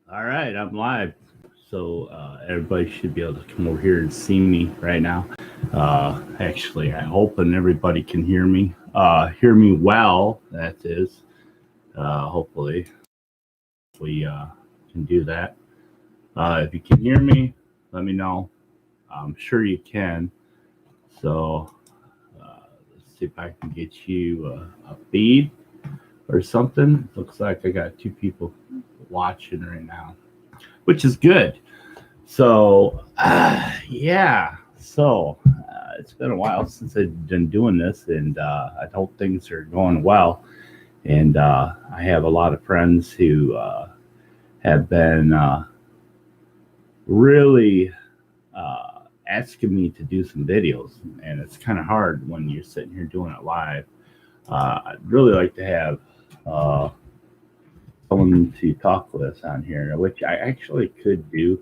All right, I'm live. So everybody should be able to come over here and see me right now. Actually, I'm hoping everybody can hear me well. That is, hopefully we can do that. If you can hear me, let me know. I'm sure you can. So let's see if I can get you a feed or something. Looks like I got two people watching right now, which is good. So, yeah. So, it's been a while since I've been doing this, and I hope things are going well. And I have a lot of friends who have been really asking me to do some videos, and it's kind of hard when you're sitting here doing it live. I'd really like to have uh, someone to talk with on here, which I actually could do,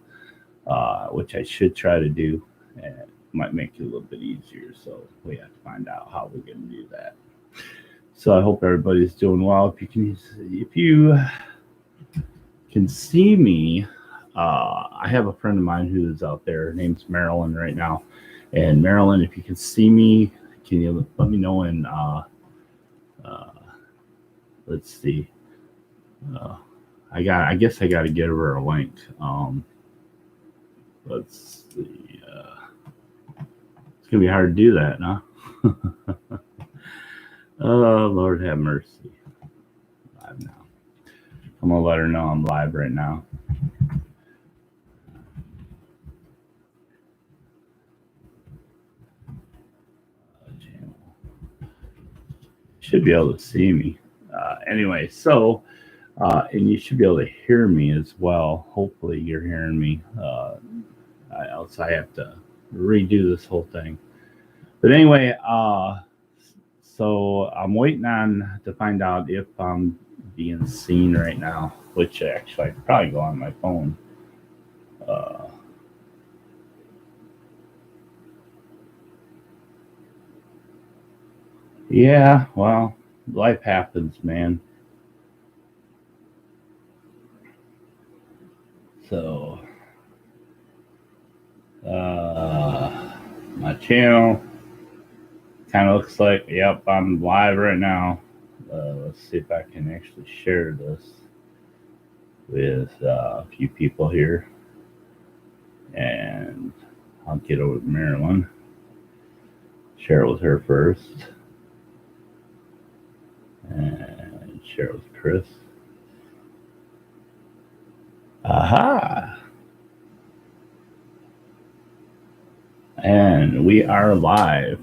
which I should try to do. And it might make it a little bit easier. So we have to find out how we're going to do that. So I hope everybody's doing well. If you can see me, I have a friend of mine who's out there. Her name's Marilyn right now. And Marilyn, if you can see me, can you let me know? And uh, let's see. Uh, I guess I got to get her a link. Let's see. It's gonna be hard to do that, huh? Oh, Lord have mercy. Live now. I'm gonna let her know I'm live right now. Channel. Should be able to see me. Anyway, so and you should be able to hear me as well. Hopefully, you're hearing me. Else I have to redo this whole thing. But anyway, so I'm waiting on to find out if I'm being seen right now. Which actually I could probably go on my phone. Uh, yeah, well, life happens, man. So my channel kind of looks like, yep, I'm live right now. Let's see if I can actually share this with a few people here. And I'll get over to Marilyn, share it with her first, and share it with Chris. Aha! And we are live.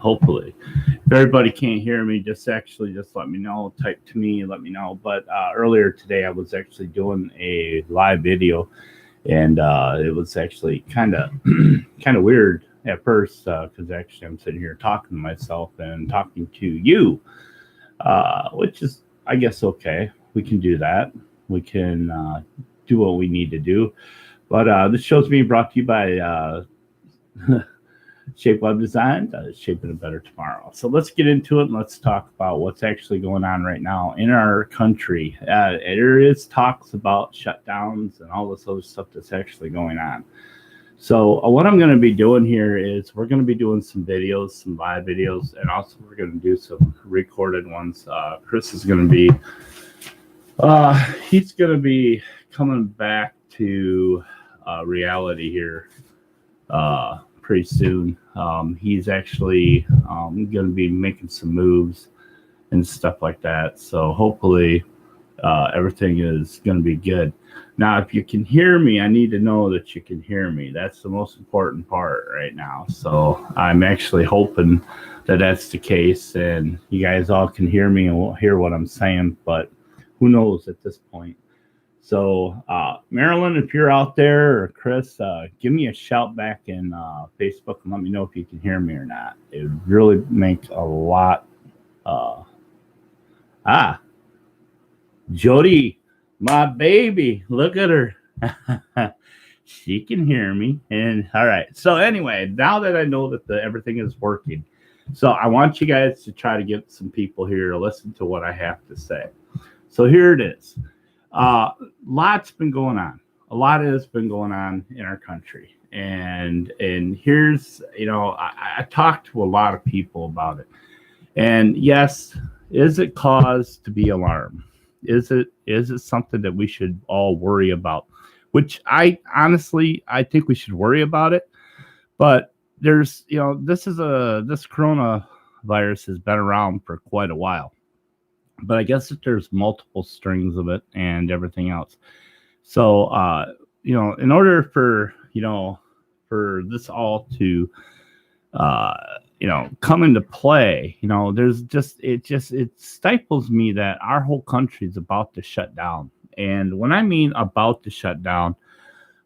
Hopefully, if everybody can't hear me, just let me know. Type to me, let me know. But earlier today, I was actually doing a live video, and it was actually kind of kind of weird at first because actually I'm sitting here talking to myself and talking to you, which is, I guess, okay. We can do that. We can do what we need to do. But this show's being brought to you by Shape Web Design, shaping a better tomorrow. So let's get into it and let's talk about what's actually going on right now in our country. There is talks about shutdowns and all this other stuff that's actually going on. So what I'm going to be doing here is we're going to be doing some videos, some live videos, and also we're going to do some recorded ones. Chris is going to be, he's going to be coming back to reality here pretty soon. He's actually going to be making some moves and stuff like that. So hopefully everything is going to be good. Now, if you can hear me, I need to know that you can hear me. That's the most important part right now. So I'm actually hoping that that's the case and you guys all can hear me and won't hear what I'm saying, but who knows at this point. So, Marilyn, if you're out there, or Chris, give me a shout back in Facebook and let me know if you can hear me or not. It would really make a lot. Uh, ah, Jody, my baby, look at her. She can hear me. And all right. So, anyway, now that I know that everything is working, so I want you guys to try to get some people here to listen to what I have to say. So, here it is. Lots been going on. A lot has been going on in our country, and here's I talked to a lot of people about it, and yes, is it cause to be alarmed? Is it something that we should all worry about? Which I honestly I think we should worry about it, but there's this coronavirus has been around for quite a while, but I guess that there's multiple strings of it and everything else. So, in order for, for this all to, come into play, it stifles me that our whole country is about to shut down. And when I mean about to shut down,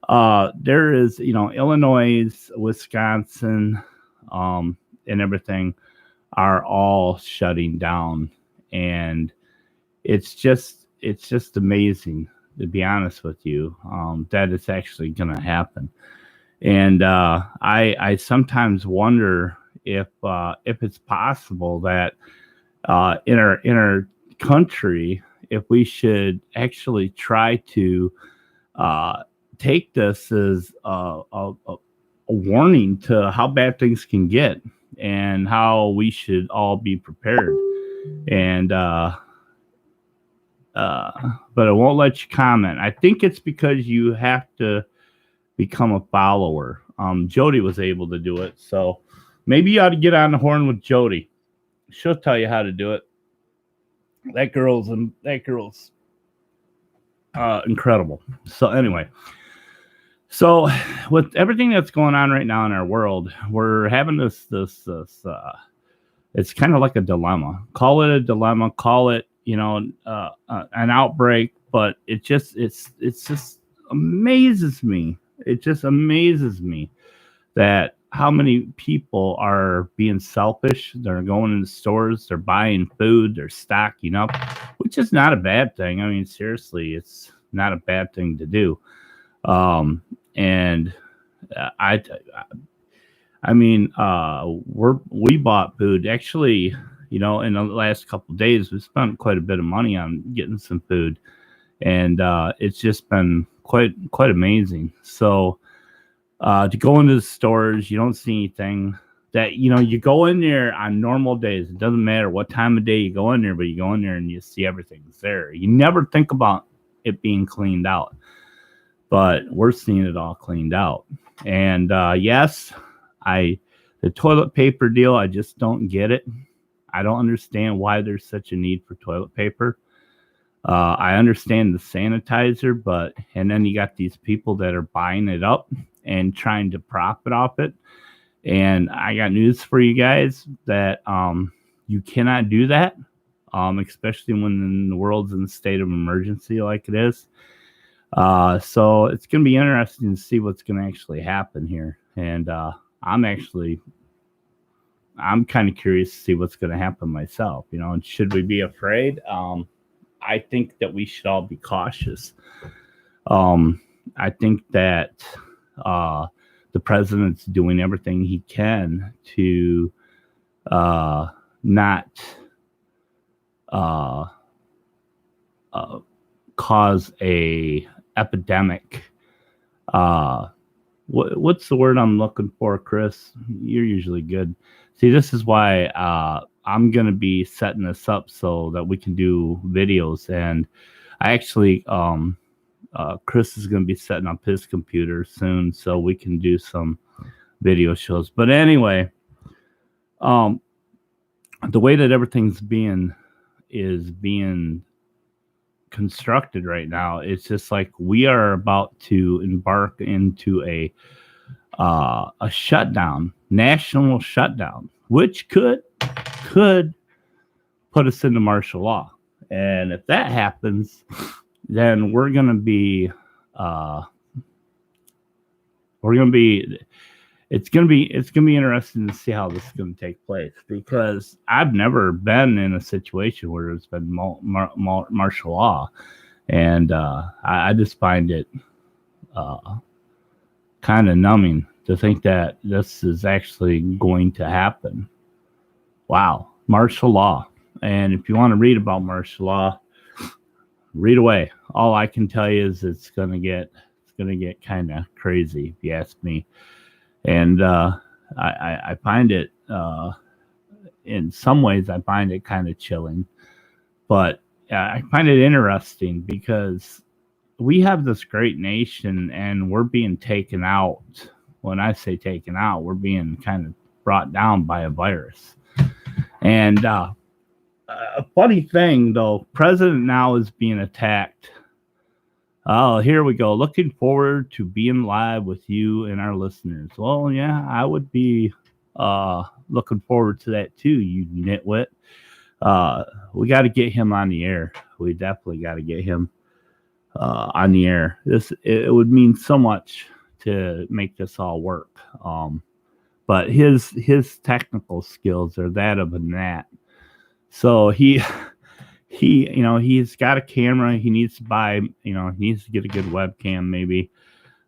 there is, Illinois, Wisconsin, and everything are all shutting down. And it's just amazing, to be honest with you, that it's actually going to happen. And I sometimes wonder if it's possible that in our country, if we should actually try to take this as a warning to how bad things can get and how we should all be prepared. And but it won't let you comment. I think it's because you have to become a follower. Jody was able to do it, so maybe you ought to get on the horn with Jody. She'll tell you how to do it. That girl's incredible. So anyway, so with everything that's going on right now in our world, we're having this it's kind of like a dilemma. Call it a dilemma. Call it an outbreak. But it just amazes me. It just amazes me that how many people are being selfish. They're going into stores, they're buying food, they're stocking up, which is not a bad thing. I mean, seriously, it's not a bad thing to do. And we bought food. Actually, in the last couple of days, we spent quite a bit of money on getting some food, and it's just been quite amazing. So to go into the stores, you don't see anything that you go in there on normal days. It doesn't matter what time of day you go in there, but you go in there and you see everything's there. You never think about it being cleaned out, but we're seeing it all cleaned out. And yes, the toilet paper deal, I just don't get it. I don't understand why there's such a need for toilet paper. I understand the sanitizer, and then you got these people that are buying it up and trying to profit off it. And I got news for you guys that you cannot do that, especially when the world's in a state of emergency like it is. So it's going to be interesting to see what's going to actually happen here. And I'm kind of curious to see what's going to happen myself. And should we be afraid? I think that we should all be cautious. I think that the president's doing everything he can to not cause a epidemic. What's the word I'm looking for, Chris? You're usually good. See, this is why I'm going to be setting this up so that we can do videos. And I actually, Chris is going to be setting up his computer soon so we can do some video shows. But anyway, the way that everything's being constructed right now, it's just like we are about to embark into a shutdown, national shutdown, which could put us into martial law. And if that happens, then it's gonna be interesting to see how this is gonna take place, because I've never been in a situation where there's been martial law, and I just find it kind of numbing to think that this is actually going to happen. Wow, martial law. And if you want to read about martial law, read away. all I can tell you is it's gonna get kind of crazy, if you ask me. And I find it in some ways I find it kind of chilling, but I find it interesting because we have this great nation and we're being taken out. When I say taken out, we're being kind of brought down by a virus. And a funny thing, though, President now is being attacked. Oh, here we go. Looking forward to being live with you and our listeners. Well, yeah, I would be looking forward to that too, you nitwit. We got to get him on the air. We definitely got to get him on the air. It would mean so much to make this all work. But his technical skills are that of a gnat. So he's got a camera. He needs to buy, he needs to get a good webcam maybe.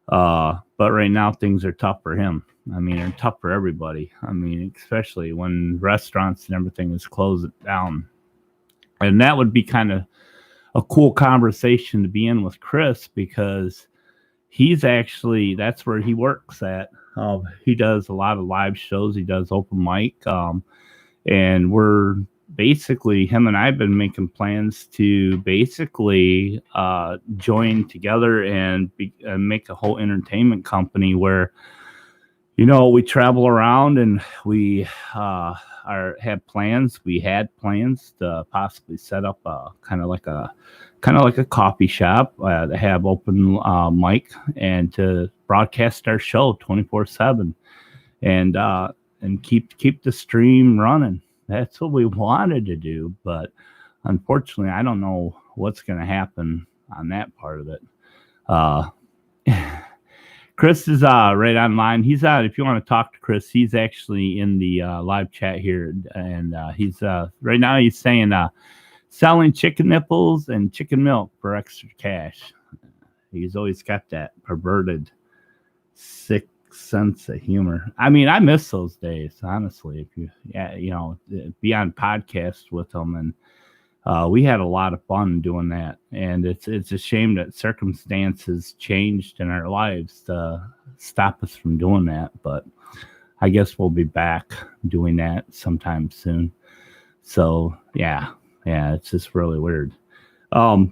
But right now things are tough for him. I mean, they're tough for everybody. I mean, especially when restaurants and everything is closed down. And that would be kind of a cool conversation to be in with Chris, because that's where he works at. He does a lot of live shows. He does open mic. And we're basically, him and I have been making plans to basically join together and make a whole entertainment company where, we travel around and we had plans to possibly set up kind of like a coffee shop to have open mic and to broadcast our show 24/7 and keep the stream running. That's what we wanted to do, but unfortunately, I don't know what's going to happen on that part of it. Chris is right online. He's out. If you want to talk to Chris, he's actually in the live chat here, and he's right now. He's saying selling chicken nipples and chicken milk for extra cash. He's always got that perverted, sick sense of humor. I mean, I miss those days, honestly. If you, be on podcasts with them, and we had a lot of fun doing that. And it's a shame that circumstances changed in our lives to stop us from doing that. But I guess we'll be back doing that sometime soon. So yeah, it's just really weird. Now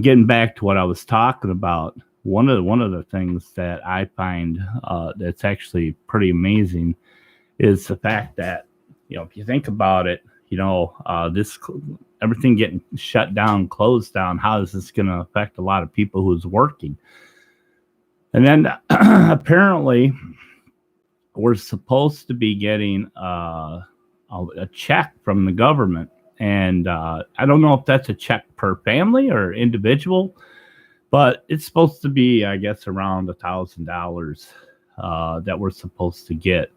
getting back to what I was talking about. One of the things that I find that's actually pretty amazing is the fact that, if you think about it, this everything getting shut down, closed down, how is this going to affect a lot of people who's working? And then apparently we're supposed to be getting a check from the government. And I don't know if that's a check per family or individual, but it's supposed to be, I guess, around $1,000 that we're supposed to get.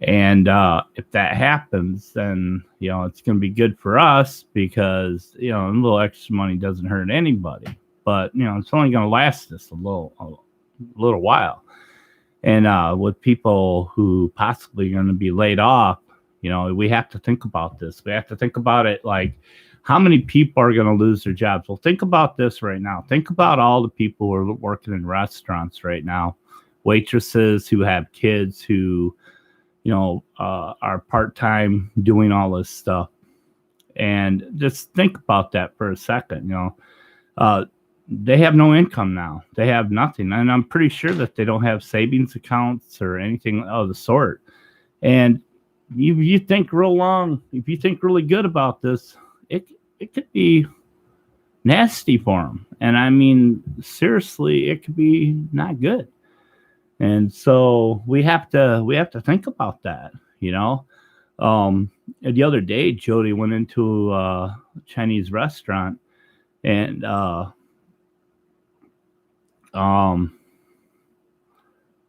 And if that happens, then, it's going to be good for us because, a little extra money doesn't hurt anybody. But, it's only going to last us a little while. And with people who possibly are going to be laid off, we have to think about this. We have to think about it like, how many people are going to lose their jobs? Well, think about this right now. Think about all the people who are working in restaurants right now, waitresses who have kids who, are part-time doing all this stuff. And just think about that for a second. They have no income now. They have nothing. And I'm pretty sure that they don't have savings accounts or anything of the sort. And you think real long, if you think really good about this, it could be nasty for them. And I mean, seriously, it could be not good. And so we have to think about that, The other day, Jody went into a Chinese restaurant and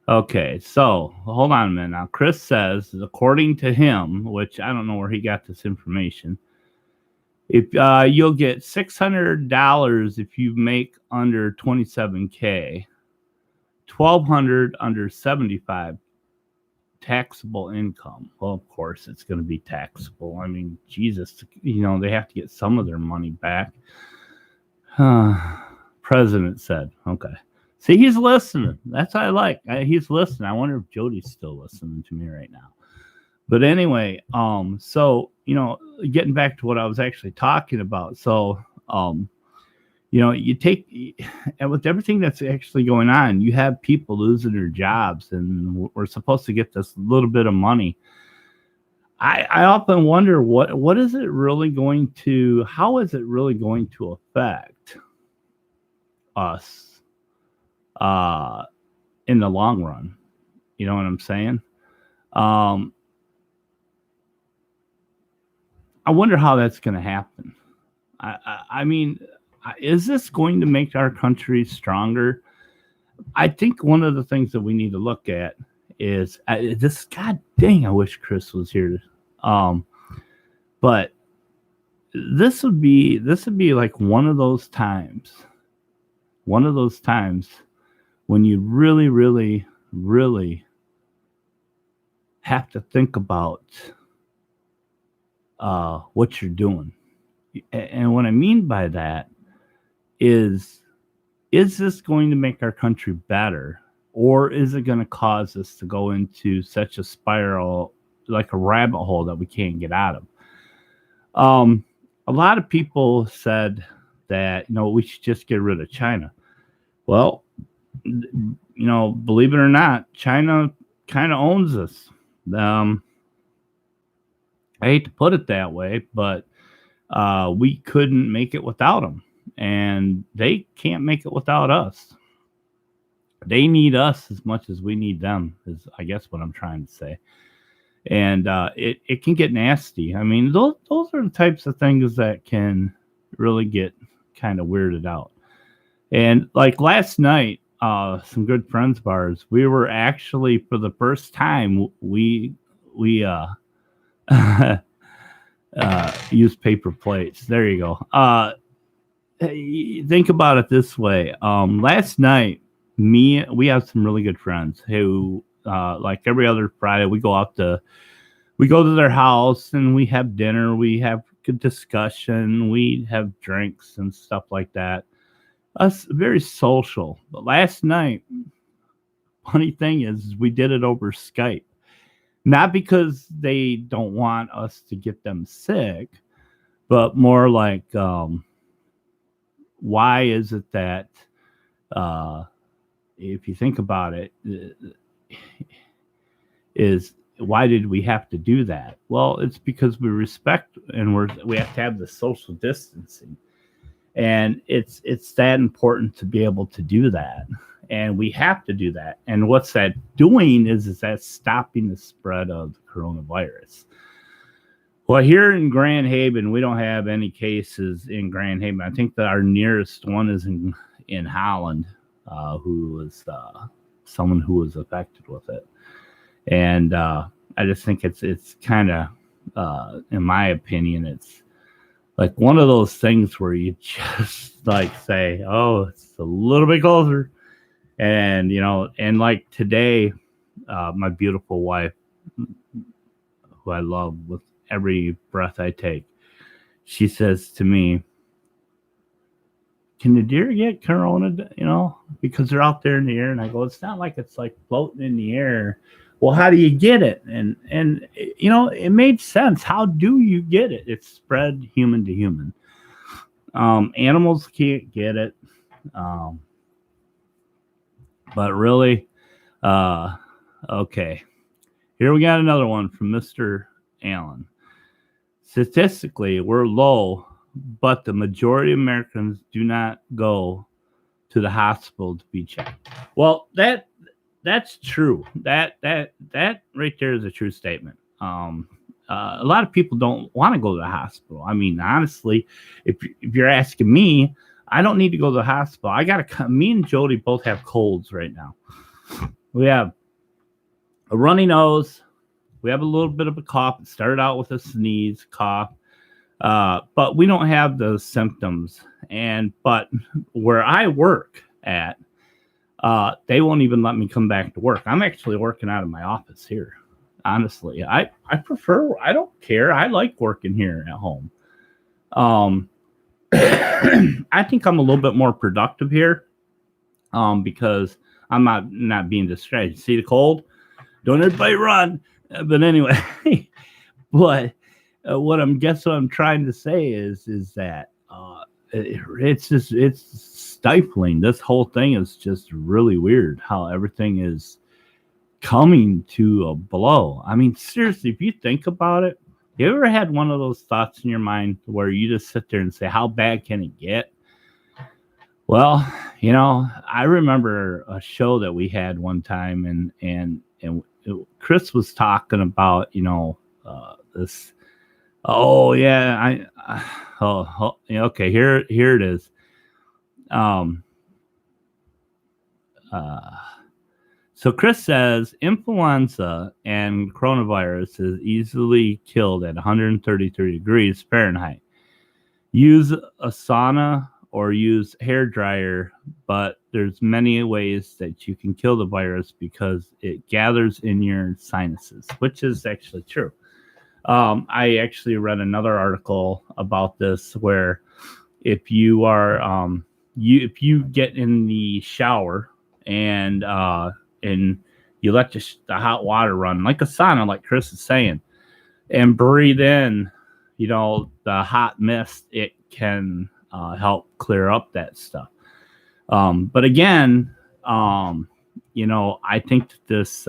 okay, so hold on a minute now. Chris says, according to him, which I don't know where he got this information, if you'll get $600 if you make under 27K, 1,200 under 75 taxable income. Well, of course, it's going to be taxable. I mean, Jesus, they have to get some of their money back. President said, okay. See, he's listening. That's what I like. He's listening. I wonder if Jody's still listening to me right now. But anyway, so, getting back to what I was actually talking about. So, you take, and with everything that's actually going on, you have people losing their jobs, and we're supposed to get this little bit of money. I often wonder what is it really going to, how is it really going to affect us in the long run? You know what I'm saying? I wonder how that's going to happen. I mean, is this going to make our country stronger? I think one of the things that we need to look at is this. God dang, I wish Chris was here. But this would be like one of those times when you really, really, really have to think about what you're doing. And what I mean by that is this going to make our country better, or is it going to cause us to go into such a spiral, like a rabbit hole that we can't get out of? A lot of people said that, we should just get rid of China. Well, believe it or not, China kind of owns us. I hate to put it that way, but we couldn't make it without them, and they can't make it without us. They need us as much as we need them, is I guess what I'm trying to say. And it can get nasty. I mean, those are the types of things that can really get kind of weirded out. And like last night, some good friends of ours, we were actually, for the first time, we use paper plates. There you go. Think about it this way. Last night, we have some really good friends who, like every other Friday, we go to their house and we have dinner. We have good discussion. We have drinks and stuff like that. Us very social. But last night, funny thing is, we did it over Skype. Not because they don't want us to get them sick, but more like, why is it that, if you think about it, is why did we have to do that? Well, it's because we respect and we have to have the social distancing, and it's that important to be able to do that. And we have to do that. And what's that doing is that stopping the spread of the coronavirus. Well, here in Grand Haven, we don't have any cases in Grand Haven. I think that our nearest one is in Holland, who was someone who was affected with it. And I just think it's kind of, in my opinion, it's like one of those things where you just like say, oh, it's a little bit closer. And, and like today, my beautiful wife, who I love with every breath I take, she says to me, can the deer get corona, because they're out there in the air? And I go, it's not like it's like floating in the air. Well, how do you get it? And it made sense. How do you get it? It's spread human to human. Animals can't get it. But really, okay. Here we got another one from Mr. Allen. Statistically, we're low, but the majority of Americans do not go to the hospital to be checked. Well, that's true. That right there is a true statement. A lot of people don't want to go to the hospital. I mean, honestly, if you're asking me, I don't need to go to the hospital. Me and Jody both have colds right now. We have a runny nose. We have a little bit of a cough. It started out with a sneeze, cough. But we don't have those symptoms. But where I work at, they won't even let me come back to work. I'm actually working out of my office here. Honestly, I don't care. I like working here at home. I think I'm a little bit more productive here, because I'm not being distracted. See the cold? Don't everybody run. But anyway, but what I'm trying to say is that it's stifling. This whole thing is just really weird. How everything is coming to a blow. I mean, seriously, if you think about it, you ever had one of those thoughts in your mind where you just sit there and say, "How bad can it get?" Well, I remember a show that we had one time, Chris was talking about, this. Oh yeah, okay. Here it is. Um, uh, so Chris says influenza and coronavirus is easily killed at 133 degrees Fahrenheit. Use a sauna or use hair dryer, but there's many ways that you can kill the virus because it gathers in your sinuses, which is actually true. I actually read another article about this where if you are if you get in the shower and you let the hot water run like a sauna, like Chris is saying, and breathe in, the hot mist, it can help clear up that stuff. But again, I think that this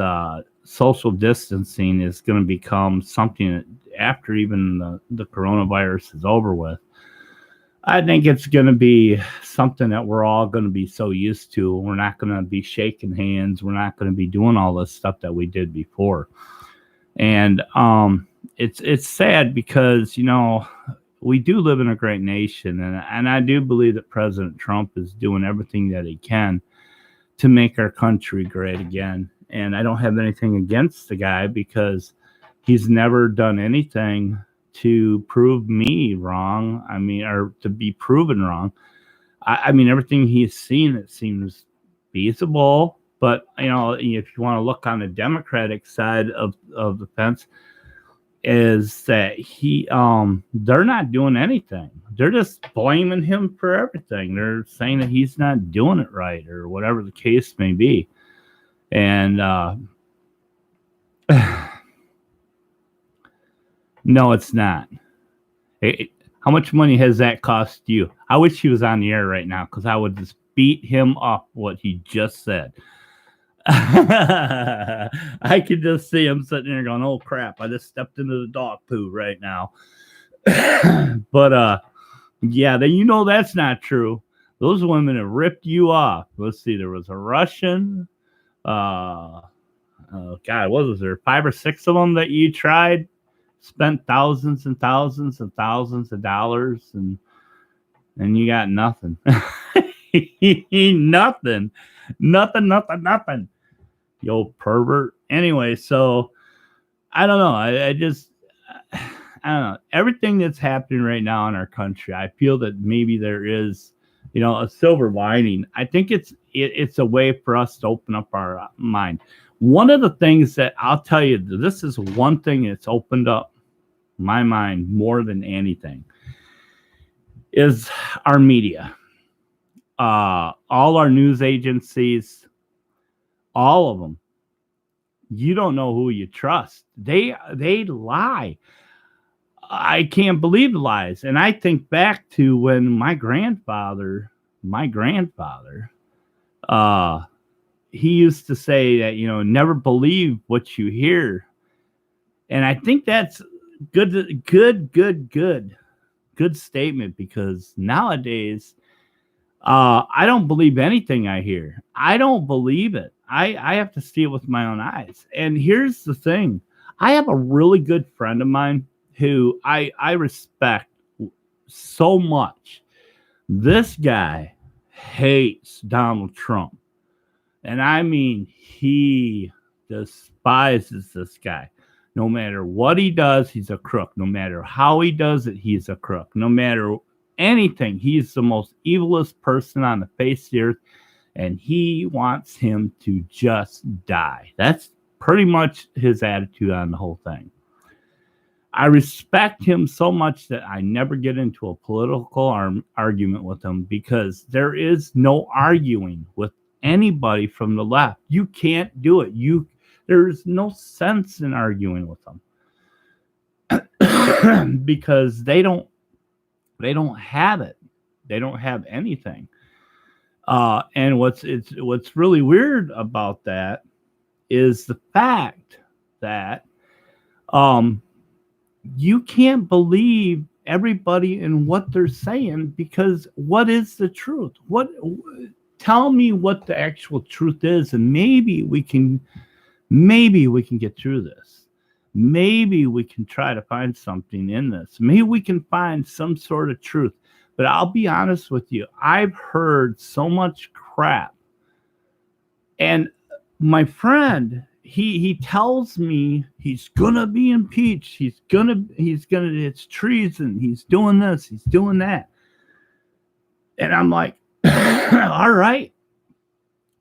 social distancing is going to become something that after even the coronavirus is over with. I think it's going to be something that we're all going to be so used to. We're not going to be shaking hands. We're not going to be doing all this stuff that we did before. And it's sad because, we do live in a great nation. And I do believe that President Trump is doing everything that he can to make our country great again. And I don't have anything against the guy because he's never done anything to prove me wrong. I mean, or to be proven wrong. I mean, everything he's seen, it seems feasible. But, if you want to look on the Democratic side of the fence, is that they're not doing anything. They're just blaming him for everything. They're saying that he's not doing it right or whatever the case may be. And no, it's not. How much money has that cost you? I wish he was on the air right now because I would just beat him up what he just said. I could just see him sitting there going, "Oh crap, I just stepped into the dog poo right now." But yeah, then that's not true. Those women have ripped you off. Let's see, there was a Russian. God, what was there? 5 or 6 of them that you tried, spent thousands and thousands and thousands of dollars, and you got nothing. Nothing. You old pervert. Anyway, so I don't know. I don't know. Everything that's happening right now in our country, I feel that maybe there is, a silver lining. I think it's a way for us to open up our mind. One of the things that I'll tell you, this is one thing that's opened up my mind more than anything, is our media. All our news agencies, all of them. You don't know who you trust. They lie. I can't believe the lies. And I think back to when my grandfather, he used to say that, never believe what you hear. And I think that's good statement, because nowadays, I don't believe anything I hear. I don't believe it. I have to see it with my own eyes. And here's the thing. I have a really good friend of mine who I respect so much. This guy hates Donald Trump. And I mean, he despises this guy. No matter what he does, he's a crook. No matter how he does it, he's a crook. No matter anything, he's the most evilest person on the face of the earth, and he wants him to just die. That's pretty much his attitude on the whole thing. I respect him so much that I never get into a political argument with him, because there is no arguing with anybody from the left. You can't do it. There's no sense in arguing with them because they don't have it. They don't have anything. And what's really weird about that is the fact that you can't believe everybody and what they're saying, because what is the truth? Tell me what the actual truth is, and maybe we can get through this. Maybe we can try to find something in this. Maybe we can find some sort of truth. But I'll be honest with you, I've heard so much crap. And my friend, he tells me he's gonna be impeached. He's gonna it's treason. He's doing this, he's doing that. And I'm like, all right,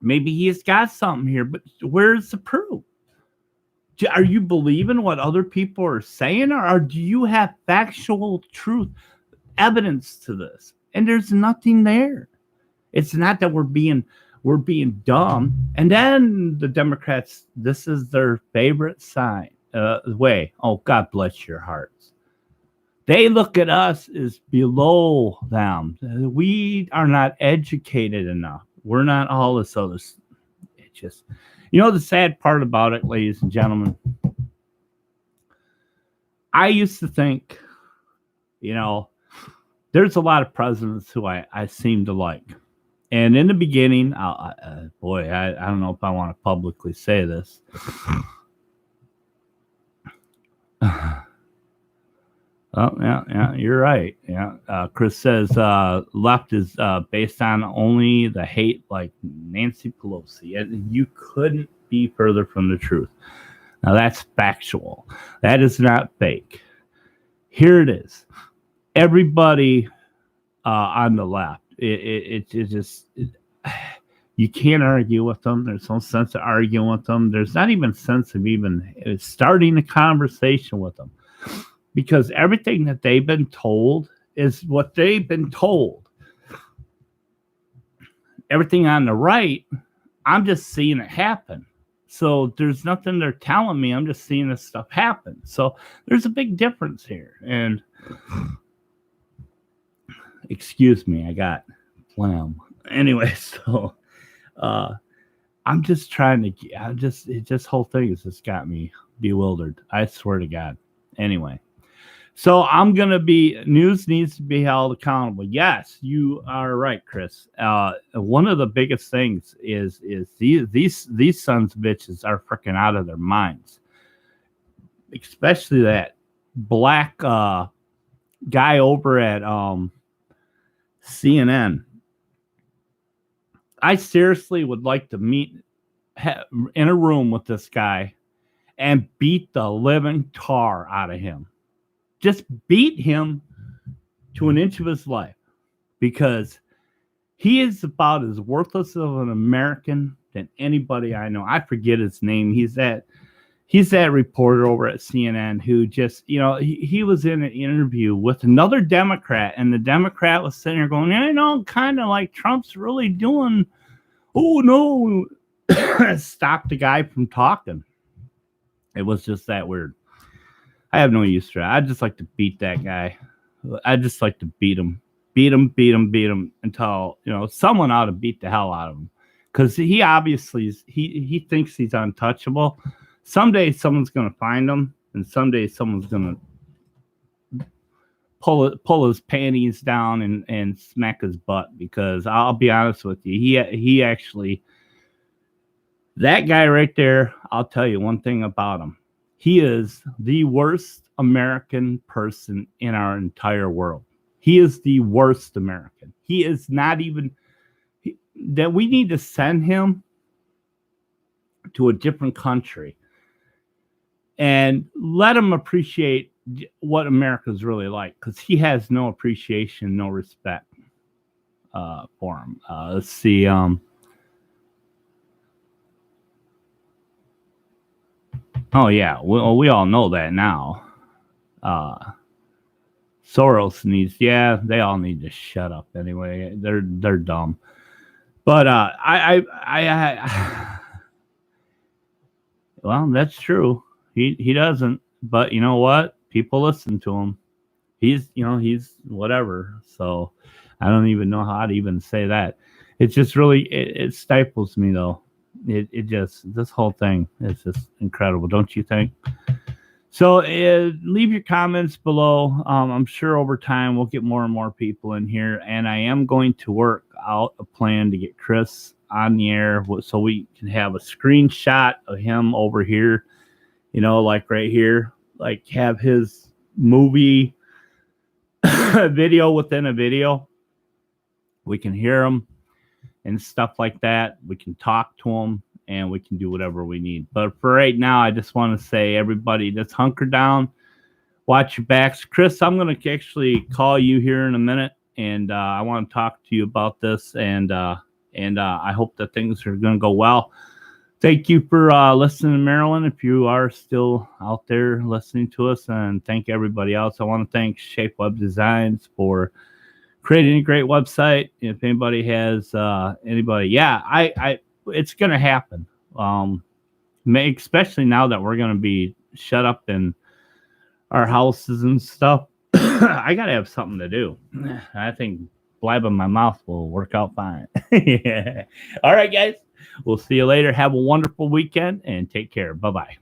maybe he's got something here, but where's the proof? Are you believing what other people are saying, or do you have factual truth, evidence to this? And there's nothing there. It's not that we're being dumb. And then the Democrats, this is their favorite way. Oh, God bless your hearts. They look at us as below them. We are not educated enough. We're not all this other. It just, the sad part about it, ladies and gentlemen, I used to think, there's a lot of presidents who I seem to like. And in the beginning, I don't know if I want to publicly say this. Oh, yeah, you're right. Yeah. Chris says left is based on only the hate, like Nancy Pelosi. And you couldn't be further from the truth. Now, that's factual. That is not fake. Here it is. Everybody on the left, it just you can't argue with them. There's no sense of arguing with them. There's not even sense of even starting a conversation with them, because everything that they've been told is what they've been told. Everything on the right, I'm just seeing it happen. So there's nothing they're telling me. I'm just seeing this stuff happen. So there's a big difference here. And excuse me, I got phlegm. Anyway, so I'm just trying to, this whole thing has just got me bewildered. I swear to God. Anyway, so I'm going to news needs to be held accountable. Yes, you are right, Chris. One of the biggest things is these sons of bitches are freaking out of their minds. Especially that black guy over at CNN. I seriously would like to meet in a room with this guy and beat the living tar out of him. Just beat him to an inch of his life, because he is about as worthless of an American than anybody I know. I forget his name. He's that reporter over at CNN who just, he was in an interview with another Democrat, and the Democrat was sitting there going, kind of like Trump's really doing, oh no, stop the guy from talking. It was just that weird. I have no use for that. I'd just like to beat that guy. I'd just like to beat him until, someone ought to beat the hell out of him. Because he obviously, he thinks he's untouchable. Someday someone's going to find him, and someday someone's going to pull his panties down and smack his butt. Because I'll be honest with you, he actually, that guy right there, I'll tell you one thing about him. He is the worst American person in our entire world. He is the worst American. He is not even, that we need to send him to a different country and let him appreciate what America's really like, because he has no appreciation, no respect for him. Let's see. Oh, yeah. We all know that now. Soros needs, yeah, they all need to shut up anyway. They're dumb. But well, that's true. He doesn't. But you know what? People listen to him. He's whatever. So I don't even know how to even say that. It's just really it stifles me though. It just this whole thing is just incredible, don't you think? So leave your comments below. I'm sure over time we'll get more and more people in here, and I am going to work out a plan to get Chris on the air so we can have a screenshot of him over here. Like right here, like have his movie video within a video. We can hear him and stuff like that. We can talk to him and we can do whatever we need. But for right now, I just want to say, everybody, just hunker down, watch your backs. Chris, I'm going to actually call you here in a minute, and I want to talk to you about this, and I hope that things are going to go well. Thank you for listening, Marilyn, if you are still out there listening to us, and thank everybody else. I want to thank Shape Web Designs for creating a great website. If anybody has it's going to happen. Especially now that we're going to be shut up in our houses and stuff. I got to have something to do. I think blabbing my mouth will work out fine. Yeah. All right, guys. We'll see you later. Have a wonderful weekend and take care. Bye-bye.